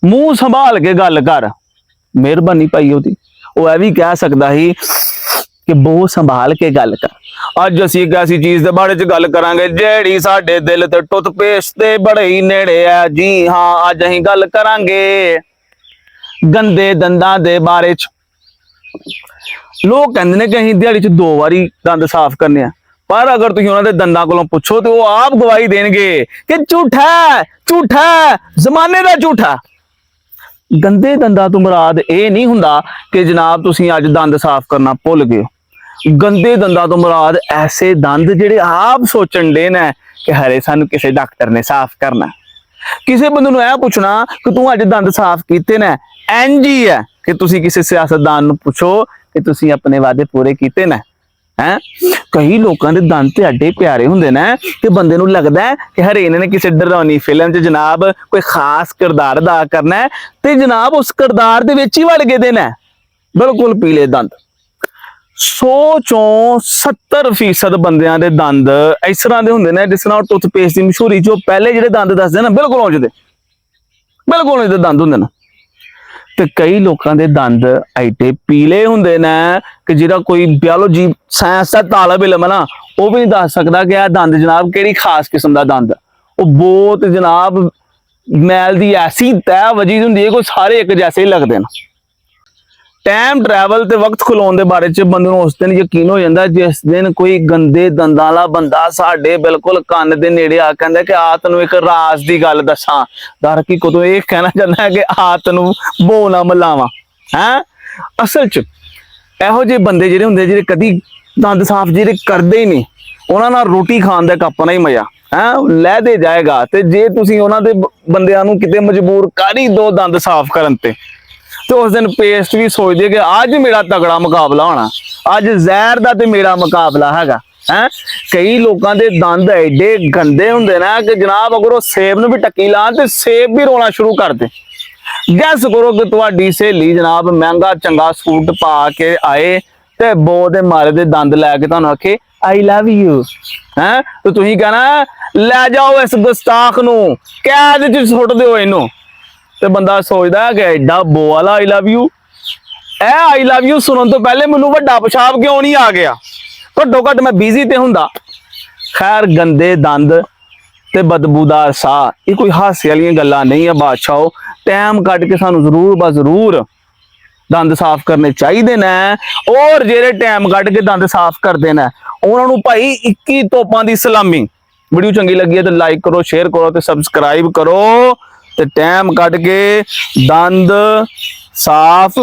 मूँह संभाल के गल कर। मेहरबानी भाई ओदी वो यह भी कह सकता ही कि बहुत संभाल के गल कर। अज असी एक ऐसी चीज के बारे च गल करांगे जेड़ी साडे दिल ते टूथपेस्ट दे बड़े ही नेड़े है। जी हाँ, अज असीं गल करांगे गंदे दंदां दे बारे च। लोग कहंदे ने कि असीं दिहाड़ी च 2 वारी दंद साफ करने आ, पर अगर तुसीं उन्हां दे दंदां कोलों पुछो तो वो आप गवाही देणगे कि झूठा है, झूठा है, जमाने दा झूठा। गंदे दंदां तो मुराद ये नहीं हुंदा कि जनाब तुसीं अज दंद साफ करना भुल गए हो। गंदे दंदां तो मुराद ऐसे दंद जिहड़े आप सोचण दे ने कि हरे सानू किसी डॉक्टर ने साफ करना। किसी बंदे नूं ऐ पुछना कि तू अज दंद साफ कीते ने, इंज ही है कि तुसीं किसी सियासतदान नूं पुछो कि तुसीं अपने वादे पूरे कीते ने। हैं कई लोगों के दंद ते एडे प्यारे हुंदे ने कि बंदे नूं लगदा है कि हरे इन्हां ने किसी डरावनी फिल्म च जनाब कोई खास किरदार अदा करना है ते जनाब उस किरदार दे विच ही वड़ गए दे ने। बिल्कुल पीले दंद। 100 चों 70% बंदियां दे दंद इस तरह दे हुंदे ने जिस तरह टूथपेस्ट की मशहूरी जो पहले जिहड़े दंद दसदे ना बिल्कुल उंज दे, बिल्कुल उंज दे दंद हुंदे ने। ते कई लोगों के दंद एडे पीले हुंदे ने कि जिहड़ा कोई बायोलॉजी साइंस का तालब इलम है ना वो भी नहीं दस सकता कि यह दंद जनाब किहड़ी खास किस्म का दंद। वो बहुत जनाब मैल की ऐसी तह वजी हुंदी है कि सारे एक जैसे ही लगते हैं। टाइम ट्रैवल ते वक्त खलोन दे बारे च बंदे नूं उस दिन यकीन हो जाता जिस दिन कोई गंदे दंदां वाला बंदा साडे बिल्कुल कन्न दे नेड़े आ कहंदा कि आ तैनूं एक राज दी गल दसां। दर हकीकत ये कहना चाहता है कि आ तैनूं बो ना मलावां। हैं असल च इहो जे बंदे जिहड़े हुंदे जिहड़े कदी दंद साफ जिहड़े करदे ही नहीं उन्हां नाल रोटी खाण दा इक अपना ही मजा है लै दे जाएगा। ते जे तुसीं उन्हां दे बंदियां नूं किते मजबूर कर ही दो दंद साफ करन ते तो उस दिन पेस्ट भी सोचते कि अज मेरा तगड़ा मुकाबला होना, अज जहर का तो मेरा मुकाबला है। कई लोगों के दंद एडे गंदे होंगे ना कि जनाब अगर वो सेब नूं भी टक्की लान तो सेब भी रोना शुरू कर दे। गैस करो कि तुहाडी सहेली जनाब महंगा चंगा सूट पा के आए ते बो दे मारे दे दंद लैके तुहानूं आखे आई लव यू। हैं तो तुसीं कहना लै जाओ इस गुस्ताख नूं कैद च सुट दिओ इनू। तो बंदा सोचता है कि एडा बो वाला I love you, A I love you सुनने तो पहले मैनू वड्डा पेशाब क्यों नहीं आ गया, घट्टो घट मैं बिजी ते हुंदा। खैर गंदे दंद ते बदबूदार साह ये कोई हासे वाली गल्लां नहीं है बादशाहो। टाइम कट के सानू जरूर ब जरूर दंद साफ करने चाहिए ने। और जेरे टाइम कट के दंद साफ करते हैं उन्होंने भाई 21 तोपां दी सलामी। वीडियो चंगी लगी है तो लाइक करो, शेयर करो तो सबसक्राइब करो ते टाइम कट के दंद साफ